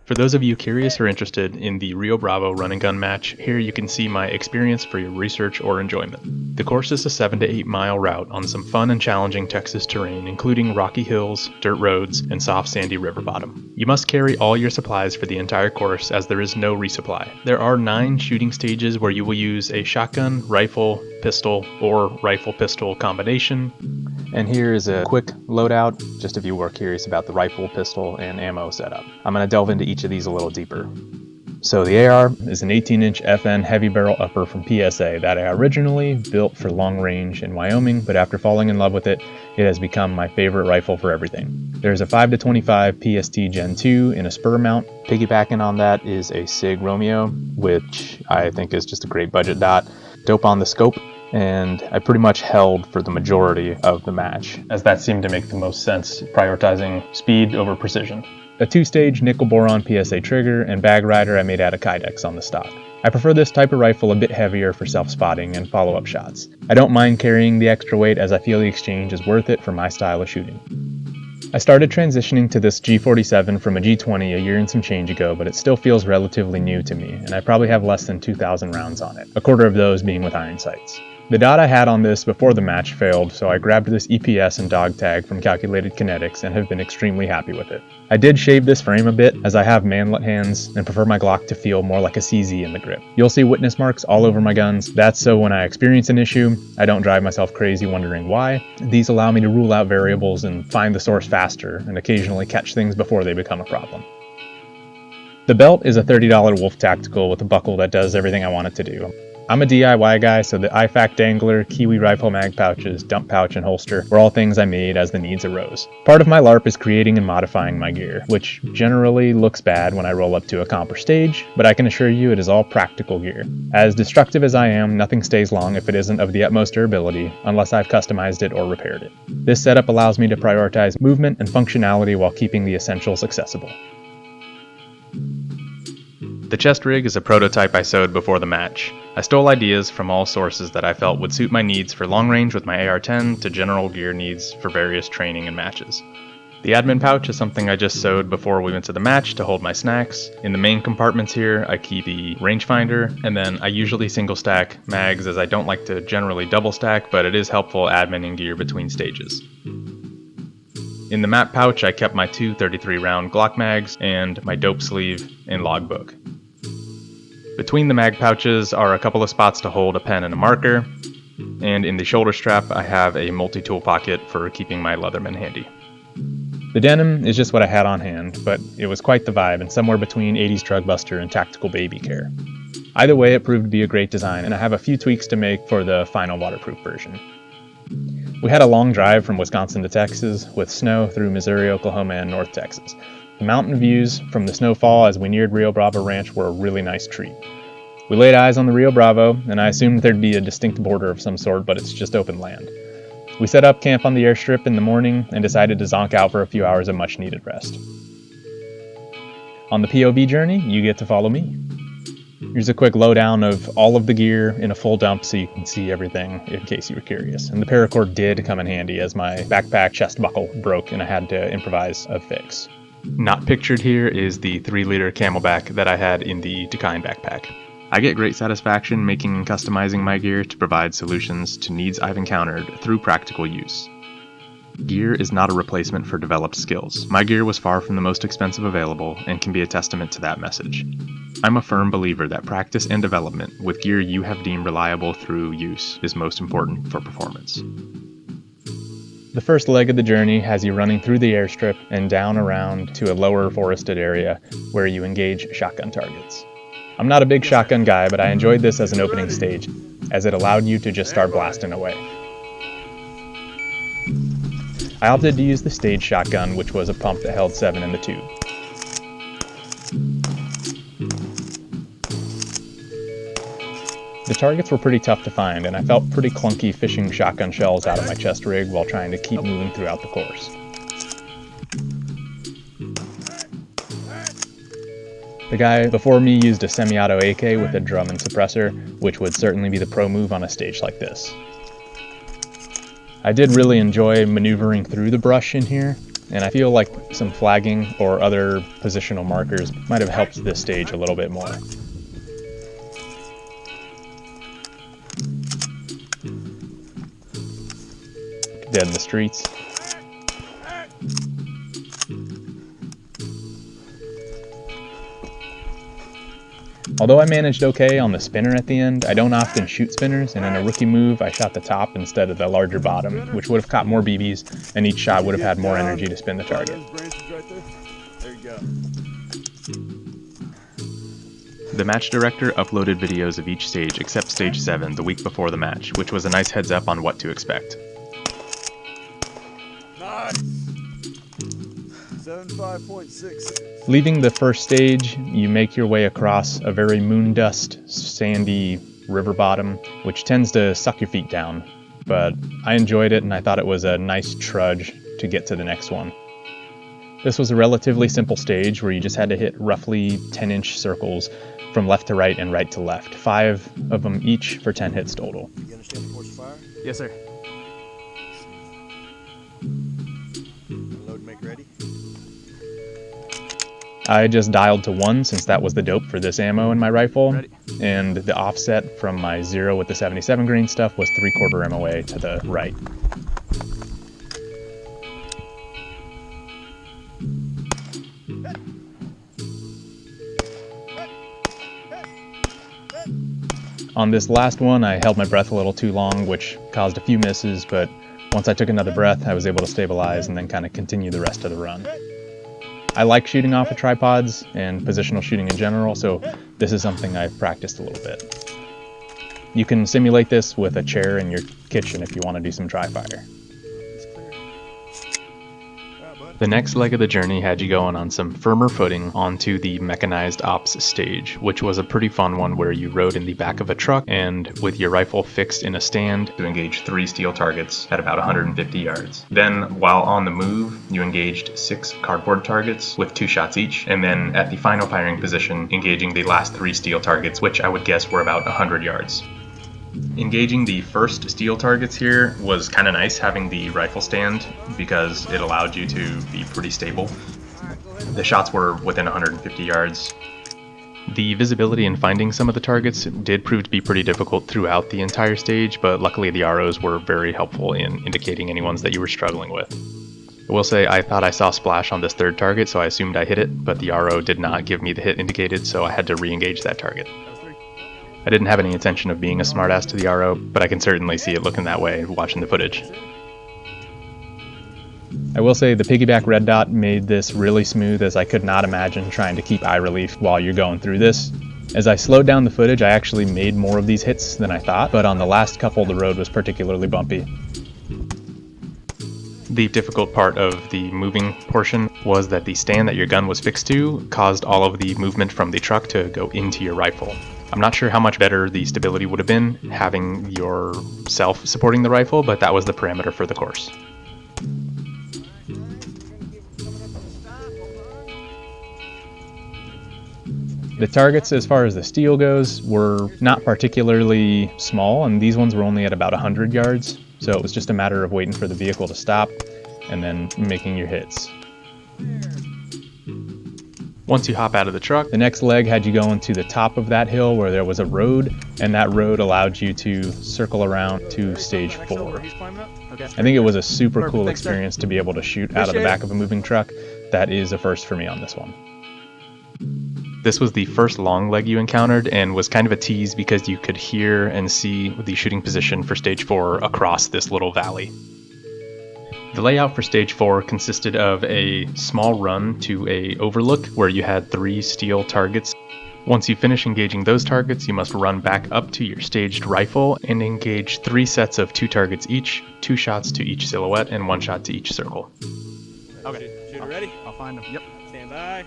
For those of you curious or interested in the Rio Bravo run and gun match, here you can see my experience for your research or enjoyment. The course is a 7 to 8 mile route on some fun and challenging Texas terrain, including rocky hills, dirt roads, and soft sandy river bottom. You must carry all your supplies for the entire course, as there is no resupply. There are 9 shooting stages where you will use a shotgun, rifle, pistol, or rifle-pistol combination. And here is a quick loadout, just if you were curious about the rifle, pistol, and ammo setup. I'm going to delve into each of these a little deeper. So the AR is an 18-inch FN heavy barrel upper from PSA that I originally built for long range in Wyoming, but after falling in love with it, it has become my favorite rifle for everything. There's a 5-25 PST Gen 2 in a spur mount. Piggybacking on that is a SIG Romeo, which I think is just a great budget dot. Dope on the scope, and I pretty much held for the majority of the match, as that seemed to make the most sense, prioritizing speed over precision. A 2-stage nickel boron PSA trigger and bag rider I made out of Kydex on the stock. I prefer this type of rifle a bit heavier for self-spotting and follow-up shots. I don't mind carrying the extra weight, as I feel the exchange is worth it for my style of shooting. I started transitioning to this G47 from a G20 a year and some change ago, but it still feels relatively new to me, and I probably have less than 2,000 rounds on it, a quarter of those being with iron sights. The dot I had on this before the match failed, so I grabbed this EPS and dog tag from Calculated Kinetics and have been extremely happy with it. I did shave this frame a bit, as I have manlet hands and prefer my Glock to feel more like a CZ in the grip. You'll see witness marks all over my guns. That's so when I experience an issue, I don't drive myself crazy wondering why. These allow me to rule out variables and find the source faster, and occasionally catch things before they become a problem. The belt is a $30 Wolf Tactical with a buckle that does everything I want it to do. I'm a DIY guy, so the IFAC dangler, Kiwi rifle mag pouches, dump pouch, and holster were all things I made as the needs arose. Part of my LARP is creating and modifying my gear, which generally looks bad when I roll up to a comp or stage, but I can assure you it is all practical gear. As destructive as I am, nothing stays long if it isn't of the utmost durability, unless I've customized it or repaired it. This setup allows me to prioritize movement and functionality while keeping the essentials accessible. The chest rig is a prototype I sewed before the match. I stole ideas from all sources that I felt would suit my needs for long range with my AR-10 to general gear needs for various training and matches. The admin pouch is something I just sewed before we went to the match to hold my snacks. In the main compartments here, I keep the rangefinder, and then I usually single stack mags, as I don't like to generally double stack, but it is helpful adminning gear between stages. In the map pouch, I kept my 2 33 round Glock mags and my dope sleeve and logbook. Between the mag pouches are a couple of spots to hold a pen and a marker, and in the shoulder strap I have a multi-tool pocket for keeping my Leatherman handy. The denim is just what I had on hand, but it was quite the vibe and somewhere between 80s drug buster and tactical baby care. Either way, it proved to be a great design, and I have a few tweaks to make for the final waterproof version. We had a long drive from Wisconsin to Texas, with snow through Missouri, Oklahoma, and North Texas. The mountain views from the snowfall as we neared Rio Bravo Ranch were a really nice treat. We laid eyes on the Rio Bravo, and I assumed there'd be a distinct border of some sort, but it's just open land. We set up camp on the airstrip in the morning and decided to zonk out for a few hours of much needed rest. On the POV journey, you get to follow me. Here's a quick lowdown of all of the gear in a full dump so you can see everything in case you were curious. And the paracord did come in handy as my backpack chest buckle broke and I had to improvise a fix. Not pictured here is the 3-liter Camelback that I had in the Dakine backpack. I get great satisfaction making and customizing my gear to provide solutions to needs I've encountered through practical use. Gear is not a replacement for developed skills. My gear was far from the most expensive available and can be a testament to that message. I'm a firm believer that practice and development with gear you have deemed reliable through use is most important for performance. The first leg of the journey has you running through the airstrip and down around to a lower forested area where you engage shotgun targets. I'm not a big shotgun guy, but I enjoyed this as an opening stage, as it allowed you to just start blasting away. I opted to use the stage shotgun, which was a pump that held 7 in the tube. The targets were pretty tough to find, and I felt pretty clunky fishing shotgun shells out of my chest rig while trying to keep moving throughout the course. The guy before me used a semi-auto AK with a drum and suppressor, which would certainly be the pro move on a stage like this. I did really enjoy maneuvering through the brush in here. and I feel like some flagging or other positional markers might have helped this stage a little bit more. Dead in the streets. Although I managed okay on the spinner at the end, I don't often shoot spinners, and in a rookie move I shot the top instead of the larger bottom, which would have caught more BBs, and each shot would have had more energy to spin the target. The match director uploaded videos of each stage except stage 7 the week before the match, which was a nice heads up on what to expect. Nice. 75.6. Leaving the first stage, you make your way across a very moondust, sandy river bottom, which tends to suck your feet down. But I enjoyed it, and I thought it was a nice trudge to get to the next one. This was a relatively simple stage where you just had to hit roughly 10-inch circles from left to right and right to left. 5 of them each for 10 hits total. You understand the course of fire? Yes, sir. Load and make ready. I just dialed to 1 since that was the dope for this ammo in my rifle. Ready. And the offset from my 0 with the 77 grain stuff was 3/4 MOA to the right. On this last one, I held my breath a little too long, which caused a few misses, but once I took another breath, I was able to stabilize and then kind of continue the rest of the run. I like shooting off of tripods and positional shooting in general, so this is something I've practiced a little bit. You can simulate this with a chair in your kitchen if you want to do some dry fire. The next leg of the journey had you going on some firmer footing onto the Mechanized Ops stage, which was a pretty fun one where you rode in the back of a truck and with your rifle fixed in a stand to engage 3 steel targets at about 150 yards. Then, while on the move, you engaged 6 cardboard targets with 2 shots each, and then at the final firing position, engaging the last 3 steel targets, which I would guess were about 100 yards. Engaging the first steel targets here was kind of nice, having the rifle stand, because it allowed you to be pretty stable. The shots were within 150 yards. The visibility in finding some of the targets did prove to be pretty difficult throughout the entire stage, but luckily the ROs were very helpful in indicating any ones that you were struggling with. I will say I thought I saw splash on this 3rd target, so I assumed I hit it, but the RO did not give me the hit indicated, so I had to re-engage that target. I didn't have any intention of being a smartass to the RO, but I can certainly see it looking that way watching the footage. I will say the piggyback red dot made this really smooth, as I could not imagine trying to keep eye relief while you're going through this. As I slowed down the footage, I actually made more of these hits than I thought, but on the last couple the road was particularly bumpy. The difficult part of the moving portion was that the stand that your gun was fixed to caused all of the movement from the truck to go into your rifle. I'm not sure how much better the stability would have been having yourself supporting the rifle, but that was the parameter for the course. The targets, as far as the steel goes, were not particularly small, and these ones were only at about 100 yards, so it was just a matter of waiting for the vehicle to stop and then making your hits. Once you hop out of the truck, the next leg had you going to the top of that hill where there was a road, and that road allowed you to circle around to stage 4. I think it was a super cool experience to be able to shoot out of the back of a moving truck. That is a first for me on this one. This was the first long leg you encountered and was kind of a tease because you could hear and see the shooting position for stage 4 across this little valley. The layout for stage 4 consisted of a small run to a overlook where you had 3 steel targets. Once you finish engaging those targets, you must run back up to your staged rifle and engage 3 sets of 2 targets each, 2 shots to each silhouette and 1 shot to each circle. Okay. Shooter ready? I'll find him. Yep. Stand by.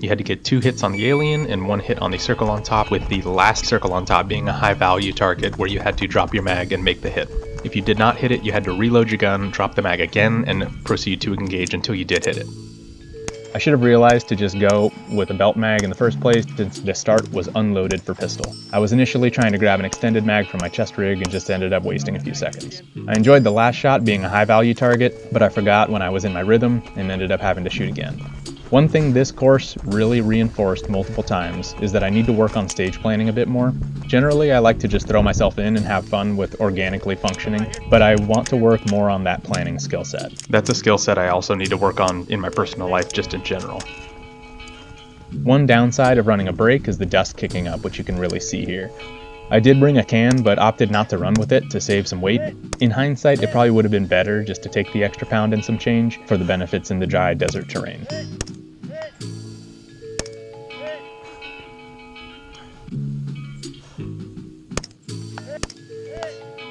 You had to get 2 hits on the alien and 1 hit on the circle on top, with the last circle on top being a high value target where you had to drop your mag and make the hit. If you did not hit it, you had to reload your gun, drop the mag again, and proceed to engage until you did hit it. I should have realized to just go with a belt mag in the first place since the start was unloaded for pistol. I was initially trying to grab an extended mag from my chest rig and just ended up wasting a few seconds. I enjoyed the last shot being a high value target, but I forgot when I was in my rhythm and ended up having to shoot again. One thing this course really reinforced multiple times is that I need to work on stage planning a bit more. Generally, I like to just throw myself in and have fun with organically functioning, but I want to work more on that planning skill set. That's a skill set I also need to work on in my personal life just in general. One downside of running a break is the dust kicking up, which you can really see here. I did bring a can, but opted not to run with it to save some weight. In hindsight, it probably would have been better just to take the extra pound and some change for the benefits in the dry desert terrain.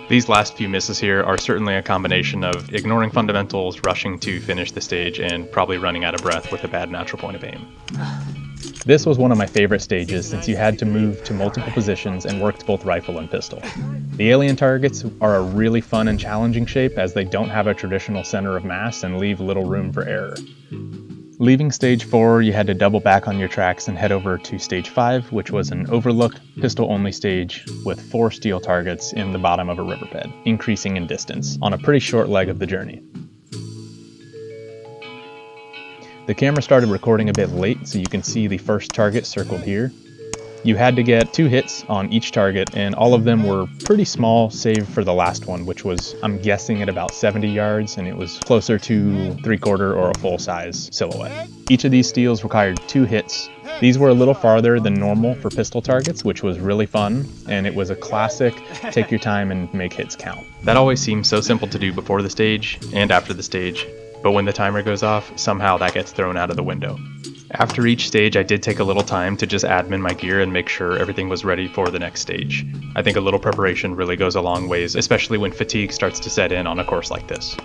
These last few misses here are certainly a combination of ignoring fundamentals, rushing to finish the stage, and probably running out of breath with a bad natural point of aim. This was one of my favorite stages since you had to move to multiple positions and worked both rifle and pistol. The alien targets are a really fun and challenging shape as they don't have a traditional center of mass and leave little room for error. Leaving stage 4, you had to double back on your tracks and head over to stage 5, which was an overlook, pistol-only stage with 4 steel targets in the bottom of a river bed, increasing in distance, on a pretty short leg of the journey. The camera started recording a bit late, so you can see the first target circled here. You had to get 2 hits on each target, and all of them were pretty small, save for the last one, which was, I'm guessing, at about 70 yards, and it was closer to 3/4 or a full-size silhouette. Each of these steals required 2 hits. These were a little farther than normal for pistol targets, which was really fun, and it was a classic take your time and make hits count. That always seems so simple to do before the stage and after the stage, but when the timer goes off, somehow that gets thrown out of the window. After each stage, I did take a little time to just admin my gear and make sure everything was ready for the next stage. I think a little preparation really goes a long ways, especially when fatigue starts to set in on a course like this.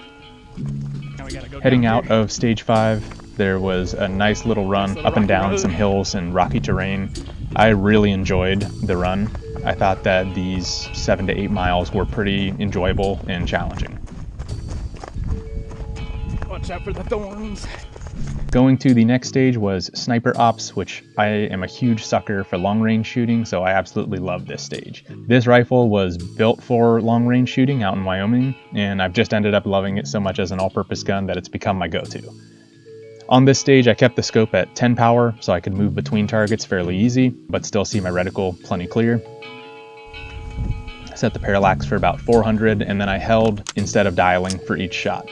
Heading out of stage 5, there was a nice little run up and down some hills and rocky terrain. I really enjoyed the run. I thought that these 7 to 8 miles were pretty enjoyable and challenging. Watch out for the thorns. Going to the next stage was Sniper Ops, which I am a huge sucker for long-range shooting, so I absolutely love this stage. This rifle was built for long-range shooting out in Wyoming, and I've just ended up loving it so much as an all-purpose gun that it's become my go-to. On this stage, I kept the scope at 10 power, so I could move between targets fairly easy, but still see my reticle plenty clear. Set the parallax for about 400, and then I held instead of dialing for each shot.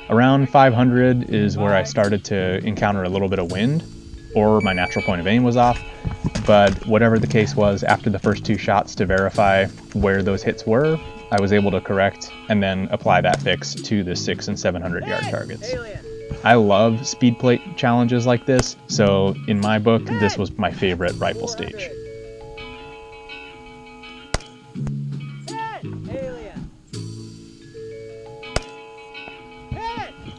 Around 500 is where I started to encounter a little bit of wind, or my natural point of aim was off, but whatever the case was, after the first 2 shots to verify where those hits were, I was able to correct and then apply that fix to the 600 and 700 yard targets. I love speed plate challenges like this, so in my book, this was my favorite rifle stage.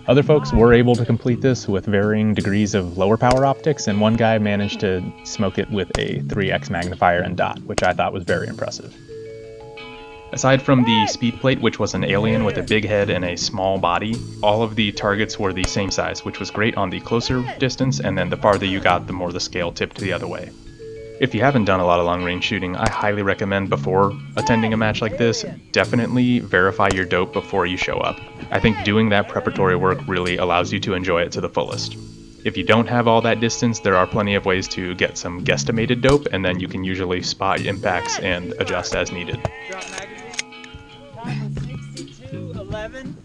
Other folks were able to complete this with varying degrees of lower power optics, and one guy managed to smoke it with a 3x magnifier and dot, which I thought was very impressive. Aside from the speed plate, which was an alien with a big head and a small body, all of the targets were the same size, which was great on the closer distance, and then the farther you got, the more the scale tipped the other way. If you haven't done a lot of long-range shooting, I highly recommend before attending a match like this, definitely verify your dope before you show up. I think doing that preparatory work really allows you to enjoy it to the fullest. If you don't have all that distance, there are plenty of ways to get some guesstimated dope, and then you can usually spot impacts and adjust as needed. Drop magazine. Time was 62:11.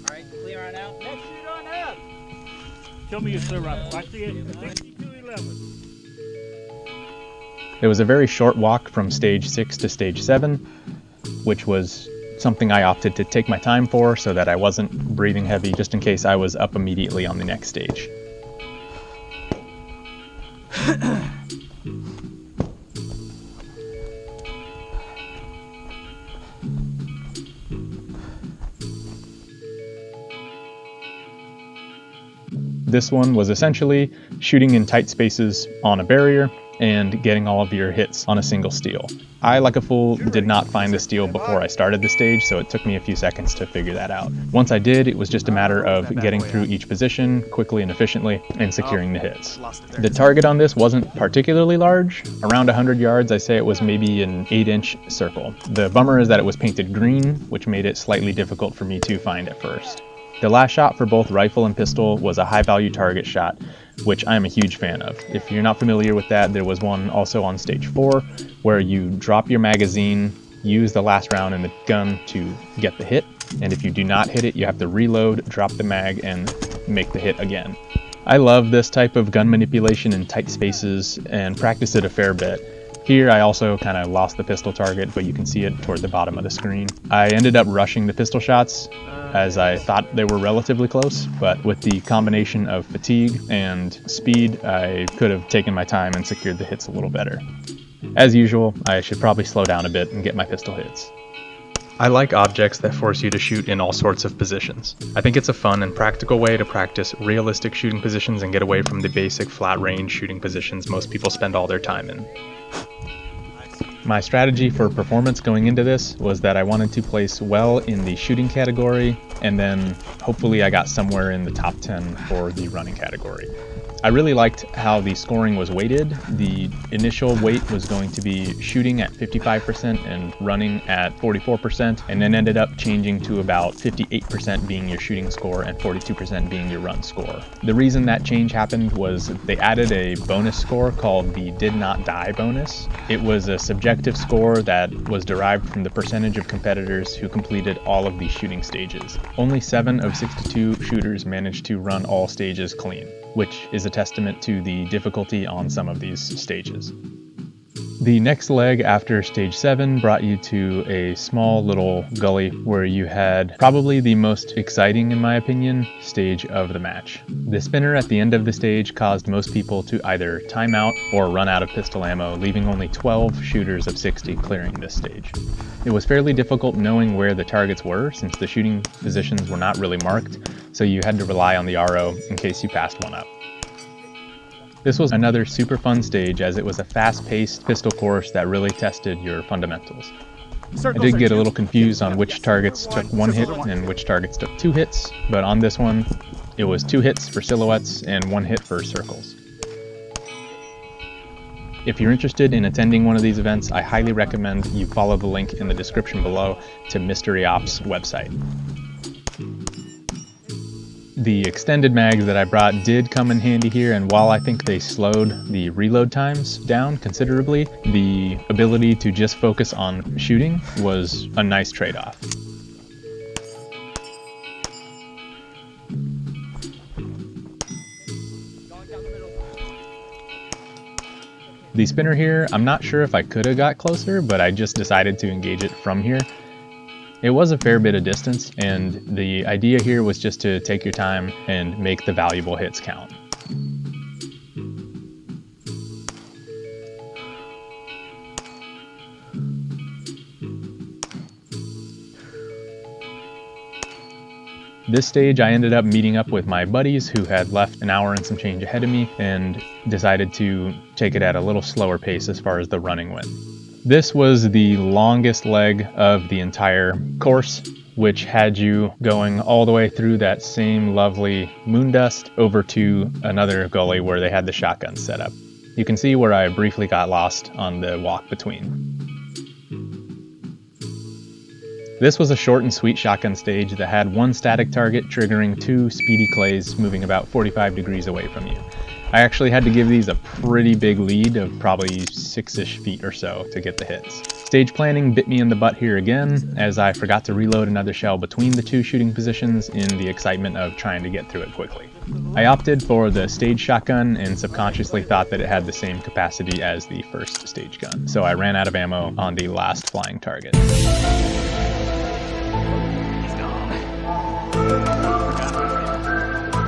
Alright, clear on out. Next shoot on up. Show me your clear rifle. I see it. 6211. There was a very short walk from stage 6 to stage 7, which was something I opted to take my time for so that I wasn't breathing heavy just in case I was up immediately on the next stage. This one was essentially shooting in tight spaces on a barrier, and getting all of your hits on a single steal. I, like a fool, did not find the steal before I started the stage, so it took me a few seconds to figure that out. Once I did, it was just a matter of getting through each position quickly and efficiently and securing the hits. The target on this wasn't particularly large. Around 100 yards, I say it was maybe an 8-inch circle. The bummer is that it was painted green, which made it slightly difficult for me to find at first. The last shot for both rifle and pistol was a high-value target shot, which I am a huge fan of. If you're not familiar with that, there was one also on stage 4, where you drop your magazine, use the last round in the gun to get the hit, and if you do not hit it, you have to reload, drop the mag, and make the hit again. I love this type of gun manipulation in tight spaces and practice it a fair bit. Here I also kind of lost the pistol target, but you can see it toward the bottom of the screen. I ended up rushing the pistol shots as I thought they were relatively close, but with the combination of fatigue and speed, I could have taken my time and secured the hits a little better. As usual, I should probably slow down a bit and get my pistol hits. I like objects that force you to shoot in all sorts of positions. I think it's a fun and practical way to practice realistic shooting positions and get away from the basic flat range shooting positions most people spend all their time in. My strategy for performance going into this was that I wanted to place well in the shooting category, and then hopefully I got somewhere in the top 10 for the running category. I really liked how the scoring was weighted. The initial weight was going to be shooting at 55% and running at 44%, and then ended up changing to about 58% being your shooting score and 42% being your run score. The reason that change happened was they added a bonus score called the Did Not Die bonus. It was a subjective score that was derived from the percentage of competitors who completed all of the shooting stages. Only 7 of 62 shooters managed to run all stages clean, which is a testament to the difficulty on some of these stages. The next leg after stage 7 brought you to a small little gully where you had probably the most exciting, in my opinion, stage of the match. The spinner at the end of the stage caused most people to either time out or run out of pistol ammo, leaving only 12 shooters of 60 clearing this stage. It was fairly difficult knowing where the targets were since the shooting positions were not really marked, so you had to rely on the RO in case you passed one up. This was another super fun stage as it was a fast-paced pistol course that really tested your fundamentals. I did get a little confused on which targets took 1 hit and which targets took 2 hits, but on this one, it was 2 hits for silhouettes and 1 hit for circles. If you're interested in attending one of these events, I highly recommend you follow the link in the description below to MysteryOps website. The extended mags that I brought did come in handy here, and while I think they slowed the reload times down considerably, the ability to just focus on shooting was a nice trade-off. The spinner here, I'm not sure if I could have got closer, but I just decided to engage it from here. It was a fair bit of distance, and the idea here was just to take your time and make the valuable hits count. This stage I ended up meeting up with my buddies who had left an hour and some change ahead of me and decided to take it at a little slower pace as far as the running went. This was the longest leg of the entire course, which had you going all the way through that same lovely moon dust over to another gully where they had the shotguns set up. You can see where I briefly got lost on the walk between. This was a short and sweet shotgun stage that had 1 static target triggering 2 speedy clays moving about 45 degrees away from you. I actually had to give these a pretty big lead of probably 6-ish feet or so to get the hits. Stage planning bit me in the butt here again, as I forgot to reload another shell between the 2 shooting positions in the excitement of trying to get through it quickly. I opted for the stage shotgun and subconsciously thought that it had the same capacity as the first stage gun, so I ran out of ammo on the last flying target.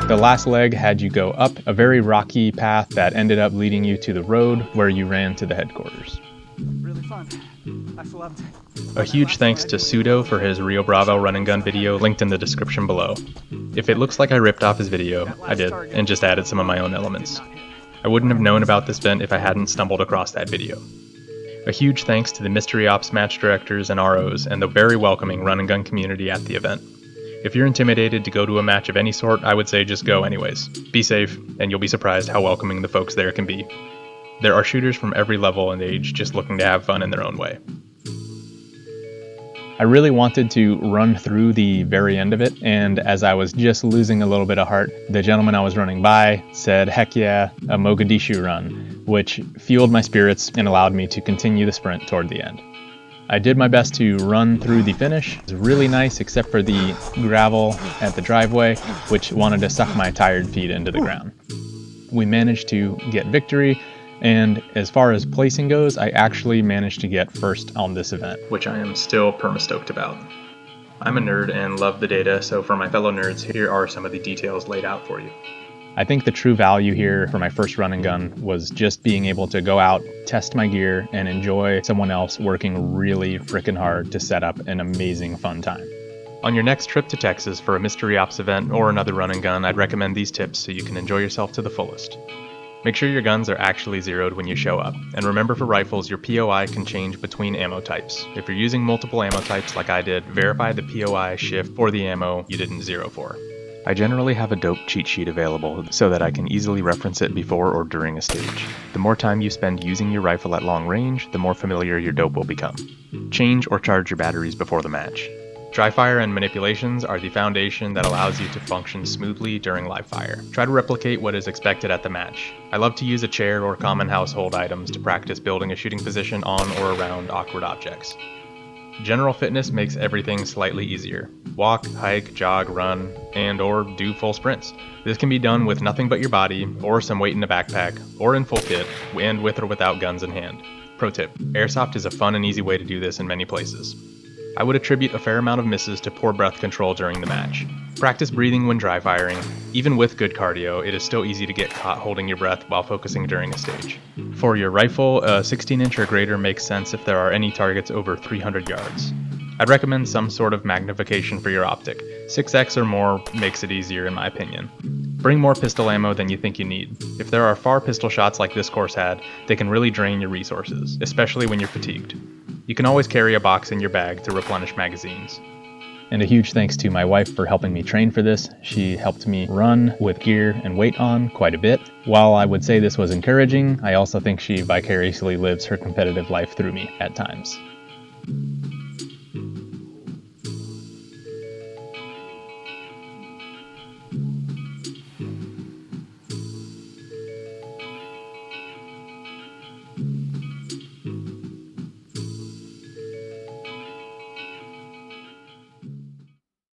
The last leg had you go up a very rocky path that ended up leading you to the road where you ran to the headquarters. Really fun. I loved it. A huge thanks to Pseudo for his Rio Bravo run and gun video linked in the description below. If it looks like I ripped off his video, I did, and just added some of my own elements. I wouldn't have known about this event if I hadn't stumbled across that video. A huge thanks to the MysteryOps match directors and ROs and the very welcoming run and gun community at the event. If you're intimidated to go to a match of any sort, I would say just go anyways. Be safe, and you'll be surprised how welcoming the folks there can be. There are shooters from every level and age just looking to have fun in their own way. I really wanted to run through the very end of it, and as I was just losing a little bit of heart, the gentleman I was running by said, "Heck yeah, a Mogadishu run," which fueled my spirits and allowed me to continue the sprint toward the end. I did my best to run through the finish. It was really nice except for the gravel at the driveway, which wanted to suck my tired feet into the ground. We managed to get victory, and as far as placing goes, I actually managed to get first on this event, which I am still perma-stoked about. I'm a nerd and love the data, so for my fellow nerds, here are some of the details laid out for you. I think the true value here for my first run and gun was just being able to go out, test my gear, and enjoy someone else working really frickin' hard to set up an amazing fun time. On your next trip to Texas for a MysteryOps event or another run and gun, I'd recommend these tips so you can enjoy yourself to the fullest. Make sure your guns are actually zeroed when you show up, and remember for rifles your POI can change between ammo types. If you're using multiple ammo types like I did, verify the POI shift for the ammo you didn't zero for. I generally have a dope cheat sheet available so that I can easily reference it before or during a stage. The more time you spend using your rifle at long range, the more familiar your dope will become. Change or charge your batteries before the match. Dry fire and manipulations are the foundation that allows you to function smoothly during live fire. Try to replicate what is expected at the match. I love to use a chair or common household items to practice building a shooting position on or around awkward objects. General fitness makes everything slightly easier. Walk, hike, jog, run, and or do full sprints. This can be done with nothing but your body, or some weight in a backpack, or in full kit, and with or without guns in hand. Pro tip, airsoft is a fun and easy way to do this in many places. I would attribute a fair amount of misses to poor breath control during the match. Practice breathing when dry firing. Even with good cardio, it is still easy to get caught holding your breath while focusing during a stage. For your rifle, a 16-inch or greater makes sense if there are any targets over 300 yards. I'd recommend some sort of magnification for your optic. 6x or more makes it easier in my opinion. Bring more pistol ammo than you think you need. If there are far pistol shots like this course had, they can really drain your resources, especially when you're fatigued. You can always carry a box in your bag to replenish magazines. And a huge thanks to my wife for helping me train for this. She helped me run with gear and weight on quite a bit. While I would say this was encouraging, I also think she vicariously lives her competitive life through me at times.